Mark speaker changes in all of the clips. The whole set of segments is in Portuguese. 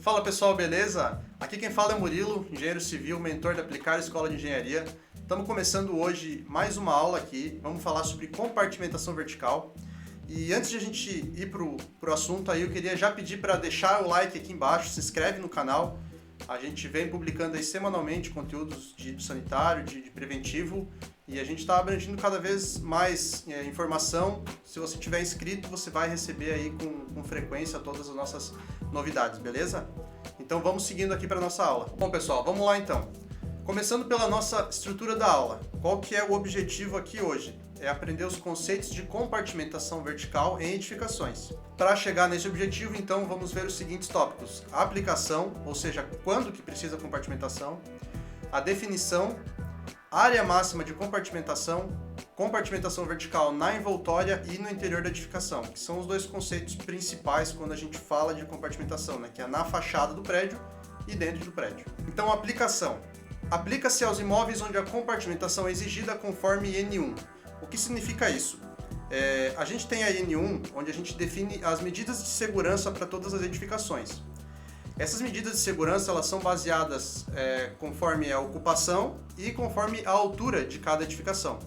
Speaker 1: Fala pessoal, beleza? Aqui quem fala é Murilo, engenheiro civil, mentor da Aplicar Escola de Engenharia. Estamos começando hoje mais uma aula aqui, vamos falar sobre compartimentação vertical. E antes de a gente ir pro assunto aí, eu queria já pedir para deixar o like aqui embaixo, se inscreve no canal. A gente vem publicando aí semanalmente conteúdos de sanitário, de preventivo, e a gente está abrangindo cada vez mais informação. Se você tiver inscrito, você vai receber aí com frequência todas as nossas novidades, beleza? Então vamos seguindo aqui para a nossa aula. Bom pessoal, vamos lá então. Começando pela nossa estrutura da aula. Qual que é o objetivo aqui hoje? É aprender os conceitos de compartimentação vertical em edificações. Para chegar nesse objetivo, então, vamos ver os seguintes tópicos: a aplicação, ou seja, quando que precisa compartimentação, a definição, área máxima de compartimentação, compartimentação vertical na envoltória e no interior da edificação, que são os dois conceitos principais quando a gente fala de compartimentação, né? Que é na fachada do prédio e dentro do prédio. Então, a aplicação. Aplica-se aos imóveis onde a compartimentação é exigida conforme N1. O que significa isso? A gente tem a N1, onde a gente define as medidas de segurança para todas as edificações. Essas medidas de segurança elas são baseadas conforme a ocupação e conforme a altura de cada edificação.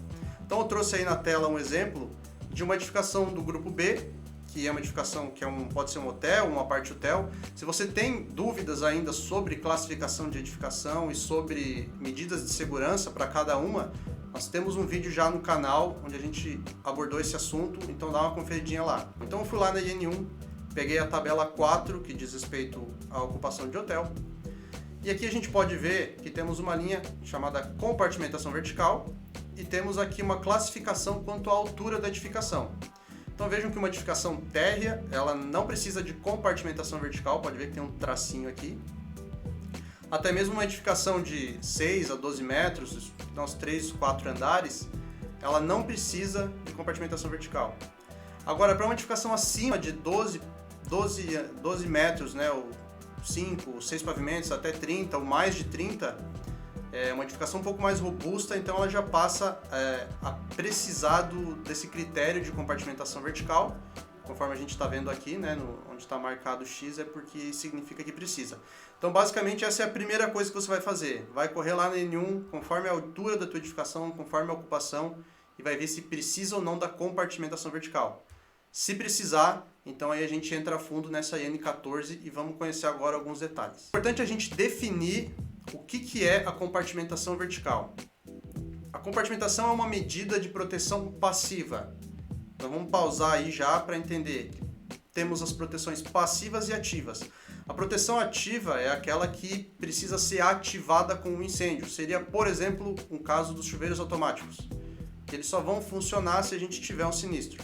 Speaker 1: Então eu trouxe aí na tela um exemplo de uma edificação do grupo B, que é uma edificação que pode ser um hotel, uma parte hotel. Se você tem dúvidas ainda sobre classificação de edificação e sobre medidas de segurança para cada uma, nós temos um vídeo já no canal onde a gente abordou esse assunto, então dá uma conferidinha lá. Então eu fui lá na IN1, peguei a tabela 4, que diz respeito à ocupação de hotel, e aqui a gente pode ver que temos uma linha chamada compartimentação vertical e temos aqui uma classificação quanto à altura da edificação. Então vejam que uma edificação térrea, ela não precisa de compartimentação vertical, pode ver que tem um tracinho aqui. Até mesmo uma edificação de 6 a 12 metros, uns 3, 4 andares, ela não precisa de compartimentação vertical. Agora, para uma edificação acima de 12 metros, né, ou 5, 6 pavimentos, até 30 ou mais de 30, é uma edificação um pouco mais robusta, então ela já passa a precisar desse critério de compartimentação vertical. Conforme a gente está vendo aqui, né, onde está marcado X, é porque significa que precisa. Então, basicamente, essa é a primeira coisa que você vai fazer. Vai correr lá na N1, conforme a altura da tua edificação, conforme a ocupação, e vai ver se precisa ou não da compartimentação vertical. Se precisar, então aí a gente entra a fundo nessa N14 e vamos conhecer agora alguns detalhes. É importante a gente definir o que é a compartimentação vertical. A compartimentação é uma medida de proteção passiva. Então vamos pausar aí já para entender. Temos as proteções passivas e ativas. A proteção ativa é aquela que precisa ser ativada com um incêndio. Seria, por exemplo, um caso dos chuveiros automáticos, que eles só vão funcionar se a gente tiver um sinistro.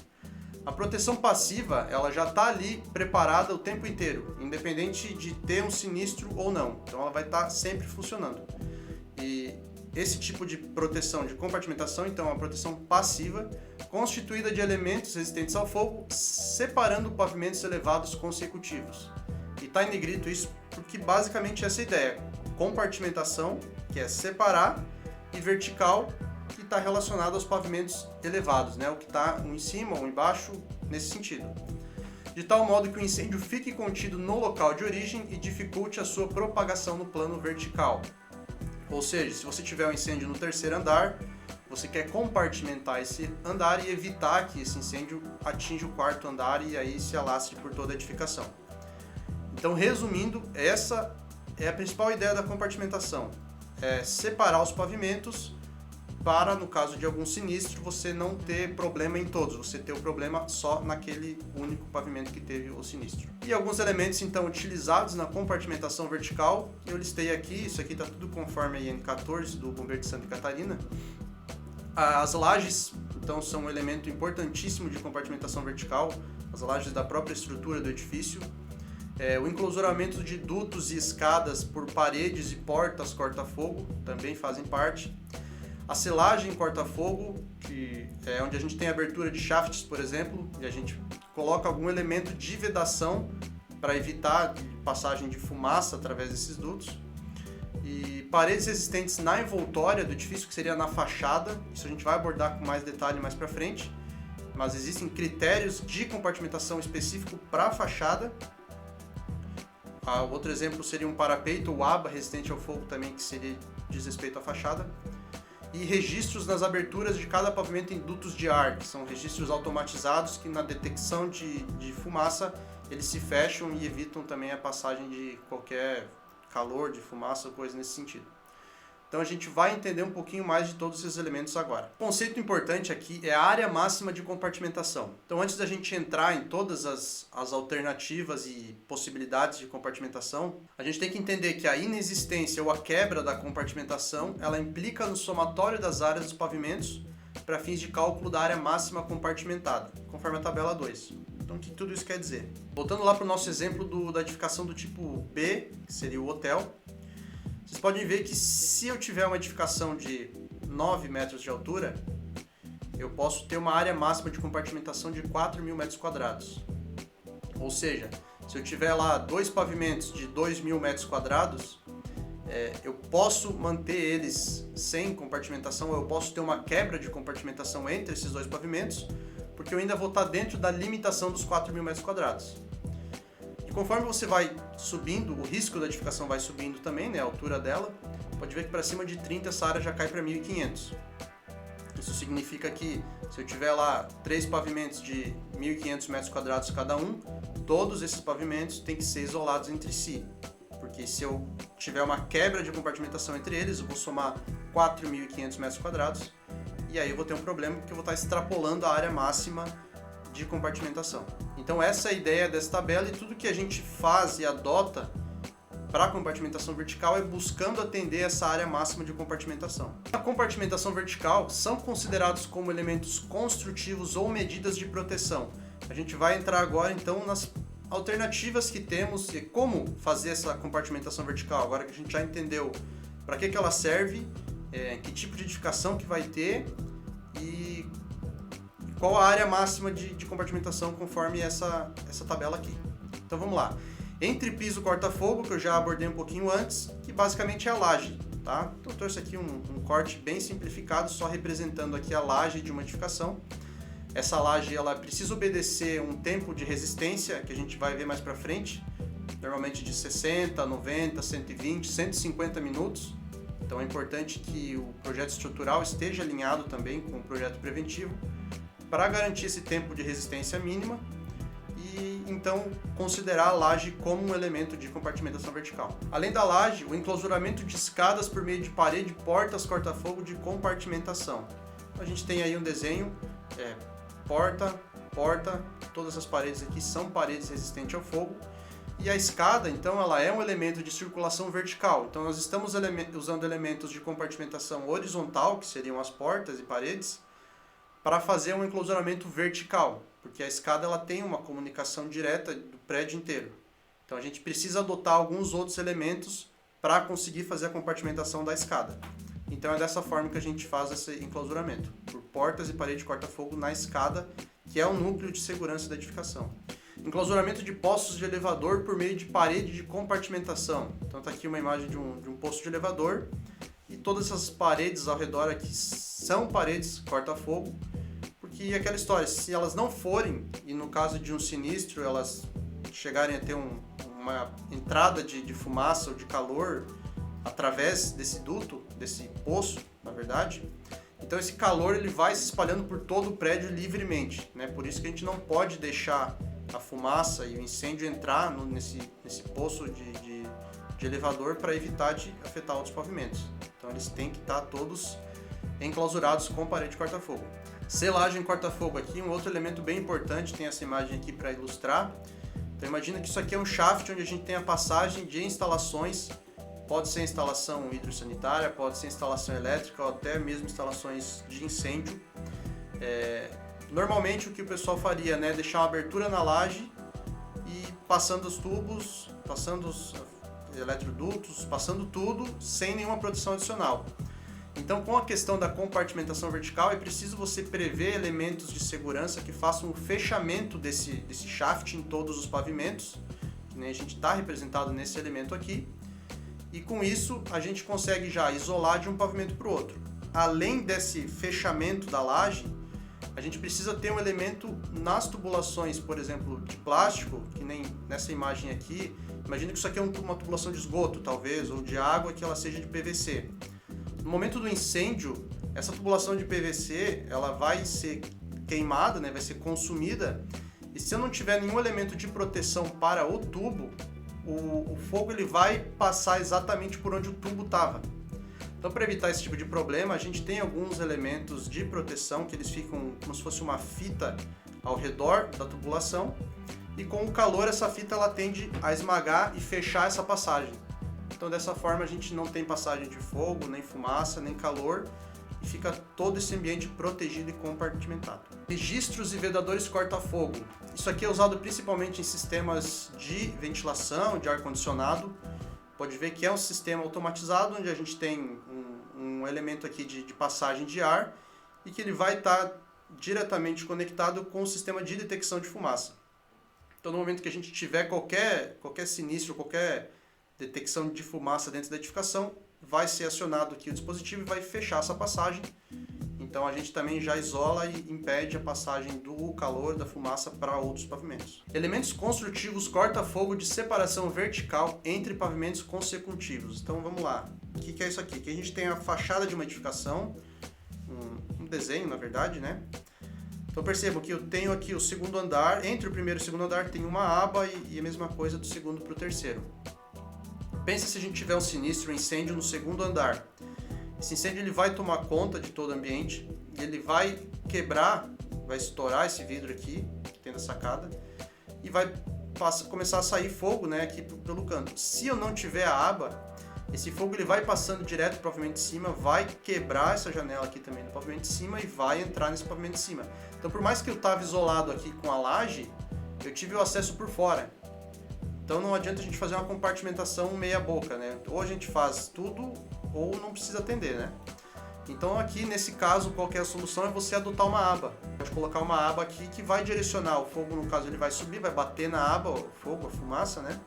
Speaker 1: A proteção passiva, ela já está ali preparada o tempo inteiro, independente de ter um sinistro ou não. Então ela vai estar sempre funcionando. E esse tipo de proteção de compartimentação, então, é uma proteção passiva, constituída de elementos resistentes ao fogo, separando pavimentos elevados consecutivos. E está em negrito isso porque basicamente essa é a ideia. Compartimentação, que é separar, e vertical, que está relacionado aos pavimentos elevados, né? O que está um em cima ou embaixo, nesse sentido. De tal modo que o incêndio fique contido no local de origem e dificulte a sua propagação no plano vertical. Ou seja, se você tiver um incêndio no terceiro andar, você quer compartimentar esse andar e evitar que esse incêndio atinja o quarto andar e aí se alastre por toda a edificação. Então, resumindo, essa é a principal ideia da compartimentação. É separar os pavimentos para, no caso de algum sinistro, você não ter problema em todos, você ter o problema só naquele único pavimento que teve o sinistro. E alguns elementos, então, utilizados na compartimentação vertical, que eu listei aqui, isso aqui está tudo conforme a IN14 do Bombeiro de Santa Catarina. As lajes, então, são um elemento importantíssimo de compartimentação vertical, as lajes da própria estrutura do edifício. O enclosuramento de dutos e escadas por paredes e portas corta-fogo também fazem parte. A selagem corta-fogo, que é onde a gente tem abertura de shafts, por exemplo, e a gente coloca algum elemento de vedação para evitar passagem de fumaça através desses dutos. E paredes resistentes na envoltória do edifício, que seria na fachada, isso a gente vai abordar com mais detalhe mais para frente, mas existem critérios de compartimentação específico para a fachada. Outro exemplo seria um parapeito ou aba resistente ao fogo também, que seria diz respeito à fachada. E registros nas aberturas de cada pavimento em dutos de ar, que são registros automatizados que na detecção de fumaça eles se fecham e evitam também a passagem de qualquer calor, de fumaça ou coisa nesse sentido. Então a gente vai entender um pouquinho mais de todos esses elementos agora. O conceito importante aqui é a área máxima de compartimentação. Então antes da gente entrar em todas as alternativas e possibilidades de compartimentação, a gente tem que entender que a inexistência ou a quebra da compartimentação, ela implica no somatório das áreas dos pavimentos para fins de cálculo da área máxima compartimentada, conforme a tabela 2. Então o que tudo isso quer dizer? Voltando lá para o nosso exemplo da edificação do tipo B, que seria o hotel, vocês podem ver que se eu tiver uma edificação de 9 metros de altura, eu posso ter uma área máxima de compartimentação de 4.000 metros quadrados. Ou seja, se eu tiver lá 2 pavimentos de 2.000 metros quadrados, eu posso manter eles sem compartimentação, ou eu posso ter uma quebra de compartimentação entre esses 2 pavimentos, porque eu ainda vou estar dentro da limitação dos 4.000 metros quadrados. E conforme você vai subindo, o risco da edificação vai subindo também, né, a altura dela, pode ver que para cima de 30 essa área já cai para 1.500. Isso significa que se eu tiver lá 3 pavimentos de 1.500 metros quadrados cada um, todos esses pavimentos têm que ser isolados entre si. Porque se eu tiver uma quebra de compartimentação entre eles, eu vou somar 4.500 metros quadrados e aí eu vou ter um problema porque eu vou estar extrapolando a área máxima de compartimentação. Então essa é a ideia dessa tabela e tudo que a gente faz e adota para a compartimentação vertical é buscando atender essa área máxima de compartimentação. A compartimentação vertical são considerados como elementos construtivos ou medidas de proteção. A gente vai entrar agora então nas alternativas que temos e como fazer essa compartimentação vertical, agora que a gente já entendeu para que ela serve, que tipo de edificação que vai ter e qual a área máxima de compartimentação conforme essa tabela aqui. Então vamos lá. Entre piso corta-fogo, que eu já abordei um pouquinho antes, que basicamente é a laje, tá? Então eu trouxe aqui um corte bem simplificado, só representando aqui a laje de uma edificação. Essa laje ela precisa obedecer um tempo de resistência, que a gente vai ver mais para frente, normalmente de 60, 90, 120, 150 minutos. Então é importante que o projeto estrutural esteja alinhado também com o projeto preventivo, para garantir esse tempo de resistência mínima e então considerar a laje como um elemento de compartimentação vertical. Além da laje, o enclausuramento de escadas por meio de parede, portas, corta-fogo de compartimentação. Então, a gente tem aí um desenho, porta, todas as paredes aqui são paredes resistentes ao fogo. E a escada, então, ela é um elemento de circulação vertical. Então nós estamos usando elementos de compartimentação horizontal, que seriam as portas e paredes, para fazer um enclausuramento vertical, porque a escada ela tem uma comunicação direta do prédio inteiro. Então a gente precisa adotar alguns outros elementos para conseguir fazer a compartimentação da escada. Então é dessa forma que a gente faz esse enclausuramento, por portas e parede corta-fogo na escada, que é o núcleo de segurança da edificação. Enclausuramento de postos de elevador por meio de parede de compartimentação. Então está aqui uma imagem de um posto de elevador, e todas essas paredes ao redor aqui são paredes corta-fogo, porque aquela história, se elas não forem, e no caso de um sinistro elas chegarem a ter uma entrada de fumaça ou de calor através desse duto, desse poço, na verdade, então esse calor ele vai se espalhando por todo o prédio livremente, né? Por isso que a gente não pode deixar a fumaça e o incêndio entrar nesse poço de elevador para evitar de afetar outros pavimentos. Então eles têm que estar todos enclausurados com parede corta-fogo. Selagem corta-fogo aqui, um outro elemento bem importante, tem essa imagem aqui para ilustrar. Então imagina que isso aqui é um shaft onde a gente tem a passagem de instalações, pode ser instalação hidrossanitária, pode ser instalação elétrica ou até mesmo instalações de incêndio. Normalmente o que o pessoal faria, né, deixar uma abertura na laje e passando os tubos, passando os eletrodutos, passando tudo sem nenhuma proteção adicional. Então, com a questão da compartimentação vertical, é preciso você prever elementos de segurança que façam o fechamento desse shaft em todos os pavimentos, que nem a gente está representado nesse elemento aqui, e com isso a gente consegue já isolar de um pavimento para o outro. Além desse fechamento da laje, a gente precisa ter um elemento nas tubulações, por exemplo, de plástico, que nem nessa imagem aqui. Imagina que isso aqui é uma tubulação de esgoto, talvez, ou de água, que ela seja de PVC. No momento do incêndio, essa tubulação de PVC, ela vai ser queimada, né, vai ser consumida, e se eu não tiver nenhum elemento de proteção para o tubo, o fogo ele vai passar exatamente por onde o tubo estava. Então, para evitar esse tipo de problema, a gente tem alguns elementos de proteção que eles ficam como se fosse uma fita ao redor da tubulação, e com o calor essa fita ela tende a esmagar e fechar essa passagem. Então, dessa forma a gente não tem passagem de fogo, nem fumaça, nem calor, e fica todo esse ambiente protegido e compartimentado. Registros e vedadores corta-fogo. Isso aqui é usado principalmente em sistemas de ventilação, de ar-condicionado. Pode ver que é um sistema automatizado, onde a gente tem um elemento aqui de passagem de ar e que ele vai estar diretamente conectado com o sistema de detecção de fumaça. Então, no momento que a gente tiver qualquer sinistro, qualquer detecção de fumaça dentro da edificação, vai ser acionado aqui o dispositivo e vai fechar essa passagem. Então a gente também já isola e impede a passagem do calor, da fumaça para outros pavimentos. Elementos construtivos corta-fogo de separação vertical entre pavimentos consecutivos. Então vamos lá. O que é isso aqui? Aqui a gente tem a fachada de uma edificação, um desenho na verdade, né? Então percebam que eu tenho aqui o segundo andar, entre o primeiro e o segundo andar tem uma aba e a mesma coisa do segundo para o terceiro. Pensa se a gente tiver um sinistro, um incêndio no segundo andar. Esse incêndio ele vai tomar conta de todo o ambiente, ele vai quebrar, vai estourar esse vidro aqui, que tem na sacada, e vai começar a sair fogo, né, aqui pelo canto. Se eu não tiver a aba, esse fogo ele vai passando direto para o pavimento de cima, vai quebrar essa janela aqui também no pavimento de cima e vai entrar nesse pavimento de cima. Então, por mais que eu estava isolado aqui com a laje, eu tive o acesso por fora. Então não adianta a gente fazer uma compartimentação meia boca, né? Ou a gente faz tudo ou não precisa atender, né? Então aqui nesse caso, qual que é a solução? É você adotar uma aba. Pode colocar uma aba aqui que vai direcionar o fogo, no caso ele vai subir, vai bater na aba, o fogo, a fumaça, né?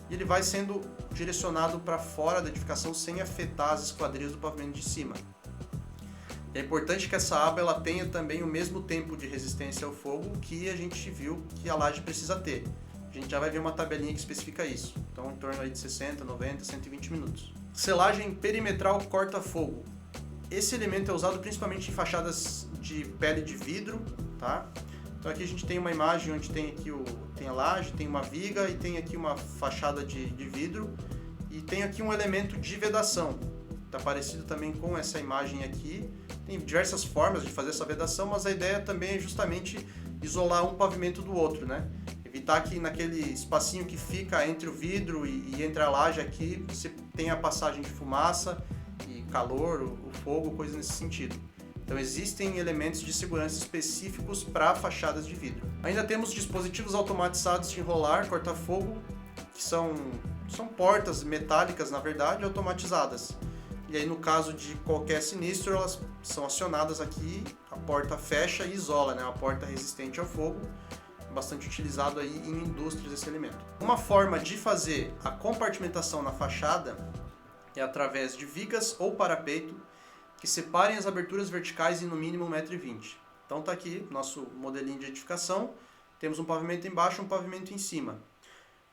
Speaker 1: E ele vai sendo direcionado para fora da edificação sem afetar as esquadrias do pavimento de cima. É importante que essa aba ela tenha também o mesmo tempo de resistência ao fogo que a gente viu que a laje precisa ter. A gente já vai ver uma tabelinha que especifica isso. Então, em torno aí de 60, 90, 120 minutos. Selagem perimetral corta-fogo. Esse elemento é usado principalmente em fachadas de pele de vidro, tá? Então aqui a gente tem uma imagem onde tem aqui tem a laje, tem uma viga e tem aqui uma fachada de vidro e tem aqui um elemento de vedação. Tá parecido também com essa imagem aqui. Tem diversas formas de fazer essa vedação, mas a ideia também é justamente isolar um pavimento do outro, né? Evitar que naquele espacinho que fica entre o vidro e entre a laje aqui, você tenha a passagem de fumaça e calor, o fogo, coisa nesse sentido. Então existem elementos de segurança específicos para fachadas de vidro. Ainda temos dispositivos automatizados de enrolar corta-fogo, que são portas metálicas, na verdade, automatizadas. E aí no caso de qualquer sinistro, elas são acionadas aqui, a porta fecha e isola, né? Uma porta resistente ao fogo. Bastante utilizado aí em indústrias esse elemento. Uma forma de fazer a compartimentação na fachada é através de vigas ou parapeito que separem as aberturas verticais em no mínimo 1,20 m. Então tá aqui nosso modelinho de edificação, temos um pavimento embaixo e um pavimento em cima.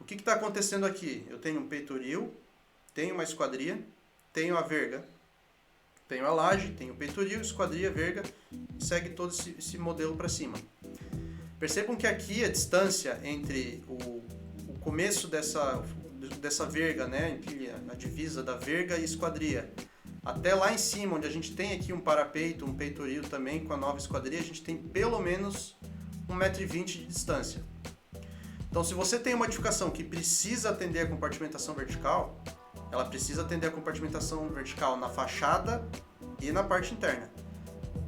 Speaker 1: O que está acontecendo aqui? Eu tenho um peitoril, tenho uma esquadria, tenho a verga, tenho a laje, tenho o peitoril, esquadria, verga, segue todo esse modelo para cima. Percebam que aqui a distância entre o começo dessa verga, né, a divisa da verga e esquadria, até lá em cima, onde a gente tem aqui um parapeito, um peitoril também com a nova esquadria, a gente tem pelo menos 1,20 m de distância. Então, se você tem uma edificação que precisa atender a compartimentação vertical, ela precisa atender a compartimentação vertical na fachada e na parte interna.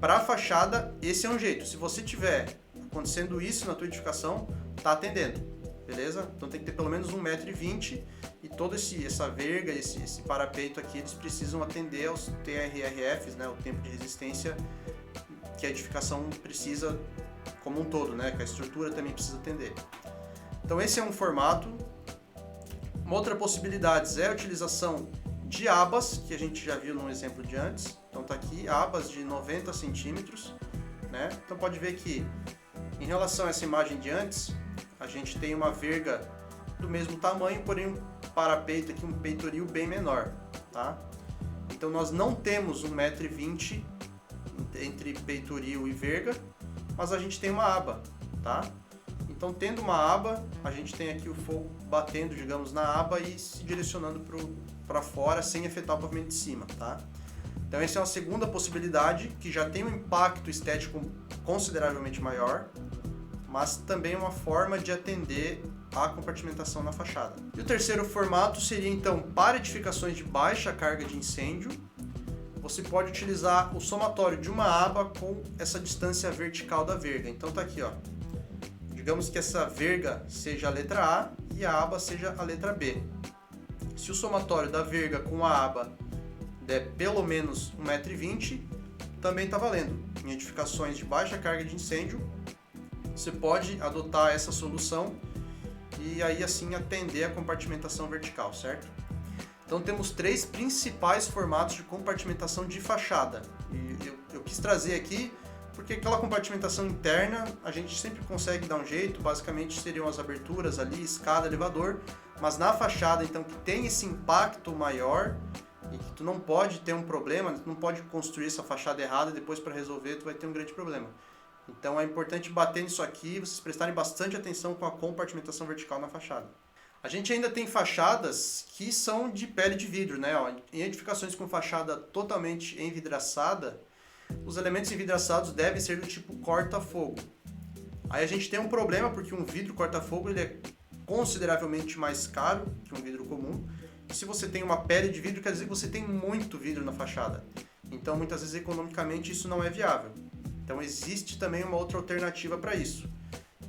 Speaker 1: Para a fachada, esse é um jeito. Se você tiver acontecendo isso na tua edificação, tá atendendo, beleza? Então tem que ter pelo menos 1,20 m e toda essa verga, esse parapeito aqui, eles precisam atender aos TRRFs, né? O tempo de resistência que a edificação precisa como um todo, né? Que a estrutura também precisa atender. Então esse é um formato. Uma outra possibilidade é a utilização de abas, que a gente já viu num exemplo de antes. Então tá aqui, abas de 90 centímetros, né? Então pode ver que em relação a essa imagem de antes, a gente tem uma verga do mesmo tamanho, porém um parapeito aqui, um peitoril bem menor, tá? Então nós não temos 1,20 m entre peitoril e verga, mas a gente tem uma aba, tá? Então tendo uma aba, a gente tem aqui o fogo batendo, digamos, na aba e se direcionando para fora sem afetar o pavimento de cima, tá? Então essa é uma segunda possibilidade que já tem um impacto estético consideravelmente maior, mas também uma forma de atender a compartimentação na fachada. E o terceiro formato seria então para edificações de baixa carga de incêndio, você pode utilizar o somatório de uma aba com essa distância vertical da verga. Então tá aqui, ó. Digamos que essa verga seja a letra A e a aba seja a letra B. Se o somatório da verga com a aba der pelo menos 1,20 m, também está valendo. Em edificações de baixa carga de incêndio, você pode adotar essa solução e aí assim atender a compartimentação vertical, certo? Então temos três principais formatos de compartimentação de fachada. E eu quis trazer aqui porque aquela compartimentação interna a gente sempre consegue dar um jeito, basicamente seriam as aberturas ali, escada, elevador, mas na fachada então que tem esse impacto maior e que tu não pode ter um problema, tu não pode construir essa fachada errada e depois para resolver tu vai ter um grande problema. Então é importante bater nisso aqui, vocês prestarem bastante atenção com a compartimentação vertical na fachada. A gente ainda tem fachadas que são de pele de vidro, né? Em edificações com fachada totalmente envidraçada, os elementos envidraçados devem ser do tipo corta-fogo. Aí a gente tem um problema porque um vidro corta-fogo ele é consideravelmente mais caro que um vidro comum. E se você tem uma pele de vidro, quer dizer que você tem muito vidro na fachada. Então muitas vezes economicamente isso não é viável. Então existe também uma outra alternativa para isso,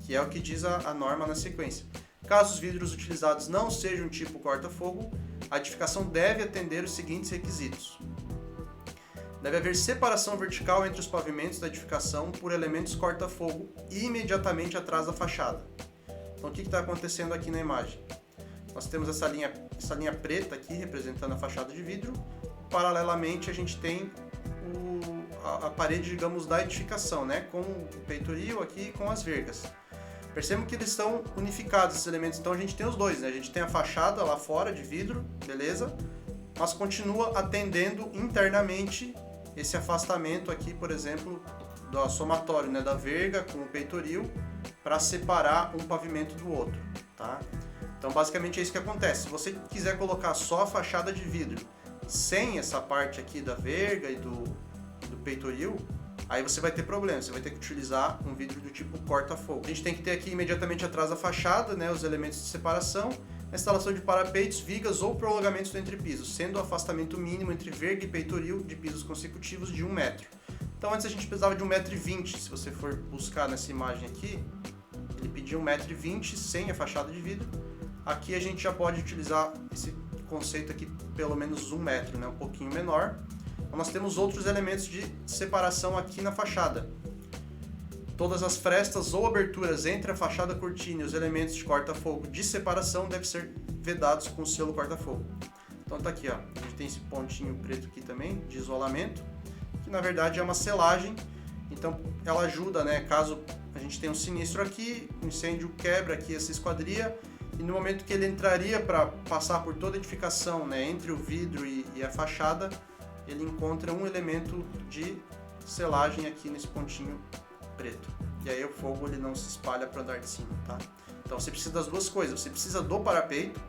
Speaker 1: que é o que diz a norma na sequência. Caso os vidros utilizados não sejam tipo corta-fogo, a edificação deve atender os seguintes requisitos. Deve haver separação vertical entre os pavimentos da edificação por elementos corta-fogo imediatamente atrás da fachada. Então o que está acontecendo aqui na imagem? Nós temos essa linha preta aqui representando a fachada de vidro. Paralelamente a gente tem a parede, digamos, da edificação, né? Com o peitoril aqui e com as vergas. Percebam que eles estão unificados esses elementos, então a gente tem os dois, né? A gente tem a fachada lá fora de vidro, beleza? Mas continua atendendo internamente esse afastamento aqui, por exemplo, do somatório, né? Da verga com o peitoril para separar um pavimento do outro, tá? Então basicamente é isso que acontece. Se você quiser colocar só a fachada de vidro sem essa parte aqui da verga e do peitoril, aí você vai ter problema, você vai ter que utilizar um vidro do tipo corta-fogo. A gente tem que ter aqui imediatamente atrás da fachada, né, os elementos de separação, a instalação de parapeitos, vigas ou prolongamentos do entrepiso, sendo o afastamento mínimo entre verga e peitoril de pisos consecutivos de 1 metro. Então antes a gente precisava de 1,20 m, se você for buscar nessa imagem aqui, ele pedia 1,20 m sem a fachada de vidro. Aqui a gente já pode utilizar esse conceito aqui pelo menos 1 metro, né, um pouquinho menor. Então, nós temos outros elementos de separação aqui na fachada. Todas as frestas ou aberturas entre a fachada cortina e os elementos de corta-fogo de separação devem ser vedados com selo corta-fogo. Então tá aqui, ó. A gente tem esse pontinho preto aqui também, de isolamento, que na verdade é uma selagem. Então ela ajuda, né? Caso a gente tenha um sinistro aqui, um incêndio quebra aqui essa esquadria, e no momento que ele entraria para passar por toda a edificação, né, entre o vidro e a fachada, ele encontra um elemento de selagem aqui nesse pontinho preto. E aí o fogo ele não se espalha para o andar de cima, tá? Então você precisa das duas coisas. Você precisa do parapeito,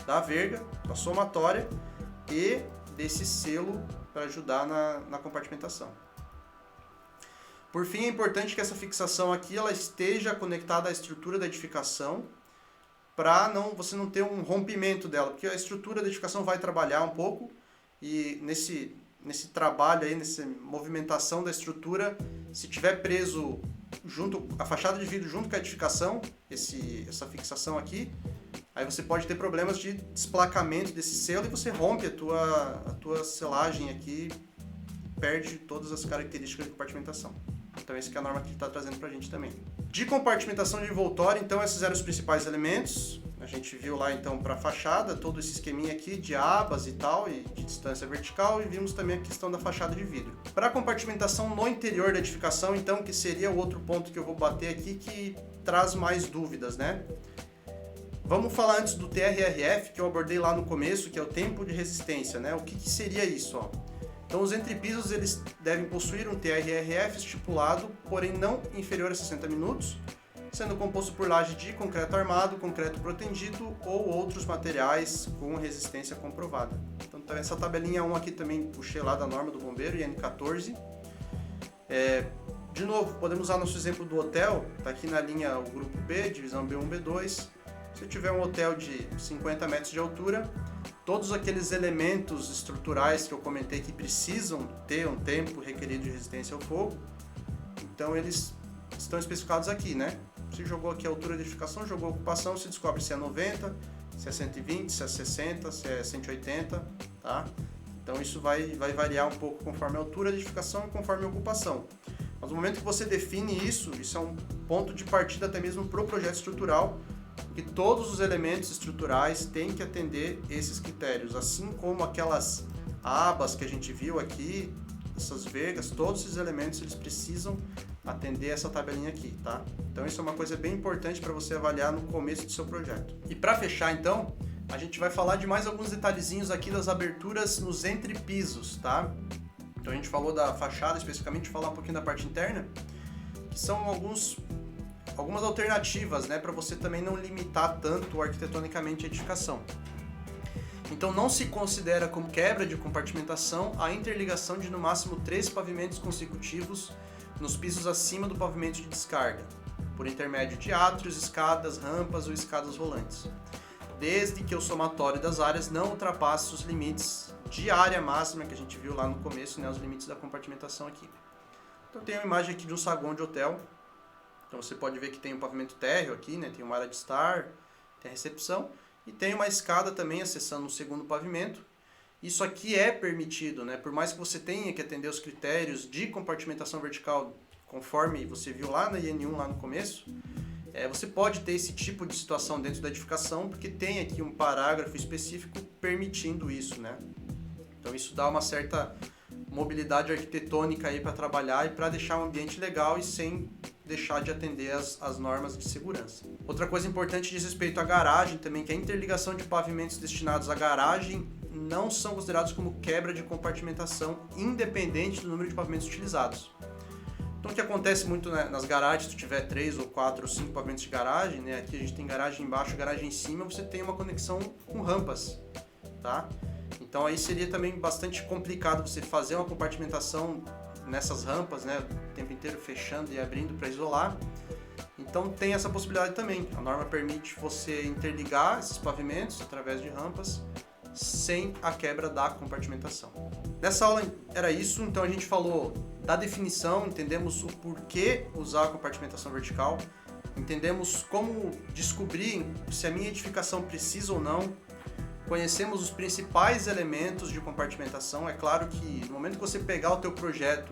Speaker 1: da verga, da somatória e desse selo para ajudar na compartimentação. Por fim, é importante que essa fixação aqui ela esteja conectada à estrutura da edificação para você não ter um rompimento dela, porque a estrutura da edificação vai trabalhar um pouco e nesse trabalho aí, nessa movimentação da estrutura, se tiver preso junto a fachada de vidro junto com a edificação, essa fixação aqui, aí você pode ter problemas de desplacamento desse selo e você rompe a tua selagem aqui, perde todas as características de compartimentação. Então essa que é a norma que está trazendo para a gente também. De compartimentação de envoltório, então esses eram os principais elementos. A A gente viu lá então para a fachada todo esse esqueminha aqui de abas e tal, e de distância vertical, e vimos também a questão da fachada de vidro. Para a compartimentação no interior da edificação, então, que seria o outro ponto que eu vou bater aqui, que traz mais dúvidas, né? Vamos falar antes do TRRF, que eu abordei lá no começo, que é o tempo de resistência, né? O que seria isso, ó? Então, os entrepisos eles devem possuir um TRRF estipulado, porém não inferior a 60 minutos, sendo composto por laje de concreto armado, concreto protendido ou outros materiais com resistência comprovada. Então, essa tabelinha 1 aqui também puxei lá da norma do bombeiro, IN14. De novo, podemos usar nosso exemplo do hotel, está aqui na linha o grupo B, divisão B1, B2. Se eu tiver um hotel de 50 metros de altura, todos aqueles elementos estruturais que eu comentei que precisam ter um tempo requerido de resistência ao fogo, então eles estão especificados aqui, né? Se jogou aqui a altura de edificação, jogou a ocupação, se descobre se é 90, se é 120, se é 60, se é 180, tá? Então isso vai variar um pouco conforme a altura da edificação e conforme a ocupação. Mas no momento que você define isso é um ponto de partida até mesmo para o projeto estrutural, que todos os elementos estruturais têm que atender esses critérios, assim como aquelas abas que a gente viu aqui, essas vergas, todos esses elementos eles precisam atender essa tabelinha aqui, tá? Então isso é uma coisa bem importante para você avaliar no começo do seu projeto. E para fechar então, a gente vai falar de mais alguns detalhezinhos aqui das aberturas nos entrepisos, tá? Então a gente falou da fachada, especificamente falar um pouquinho da parte interna, que são algumas alternativas, né, para você também não limitar tanto arquitetonicamente a edificação. Então não se considera como quebra de compartimentação a interligação de no máximo 3 pavimentos consecutivos nos pisos acima do pavimento de descarga, por intermédio de átrios, escadas, rampas ou escadas rolantes, desde que o somatório das áreas não ultrapasse os limites de área máxima que a gente viu lá no começo, né, os limites da compartimentação aqui. Então tem uma imagem aqui de um saguão de hotel. Então você pode ver que tem um pavimento térreo aqui, né? Tem uma área de estar, tem a recepção e tem uma escada também acessando o segundo pavimento. Isso aqui é permitido, né? Por mais que você tenha que atender os critérios de compartimentação vertical, conforme você viu lá na IN1 lá no começo, você pode ter esse tipo de situação dentro da edificação, porque tem aqui um parágrafo específico permitindo isso, né? Então isso dá uma certa mobilidade arquitetônica aí para trabalhar e para deixar um ambiente legal e sem deixar de atender as normas de segurança. Outra coisa importante diz respeito à garagem também, que a interligação de pavimentos destinados à garagem não são considerados como quebra de compartimentação, independente do número de pavimentos utilizados. Então o que acontece muito, né, nas garagens, se tu tiver 3 ou 4 ou 5 pavimentos de garagem, né, aqui a gente tem garagem embaixo, garagem em cima, você tem uma conexão com rampas, tá? Então aí seria também bastante complicado você fazer uma compartimentação nessas rampas, né, o tempo inteiro fechando e abrindo para isolar. Então tem essa possibilidade também. A norma permite você interligar esses pavimentos através de rampas sem a quebra da compartimentação. Nessa aula era isso, então a gente falou da definição, entendemos o porquê usar a compartimentação vertical, entendemos como descobrir se a minha edificação precisa ou não, conhecemos os principais elementos de compartimentação. É claro que no momento que você pegar o teu projeto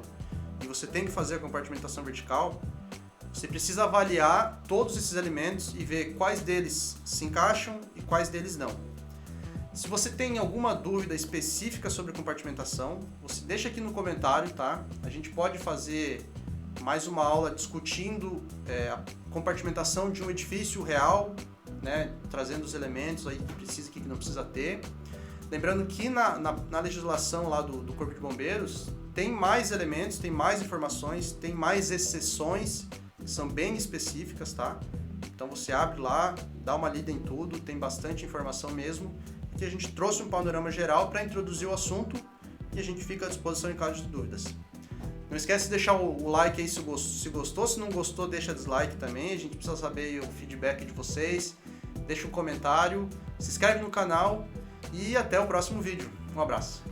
Speaker 1: e você tem que fazer a compartimentação vertical, você precisa avaliar todos esses elementos e ver quais deles se encaixam e quais deles não. Se você tem alguma dúvida específica sobre compartimentação, você deixa aqui no comentário, tá? A gente pode fazer mais uma aula discutindo a compartimentação de um edifício real, né, trazendo os elementos aí que precisa e que não precisa ter. Lembrando que na legislação lá do Corpo de Bombeiros tem mais elementos, tem mais informações, tem mais exceções que são bem específicas, tá? Então você abre lá, dá uma lida em tudo, tem bastante informação mesmo, que a gente trouxe um panorama geral para introduzir o assunto e a gente fica à disposição em caso de dúvidas. Não esquece de deixar o like aí se gostou, se não gostou deixa dislike também, a gente precisa saber o feedback de vocês, deixa um comentário, se inscreve no canal e até o próximo vídeo. Um abraço!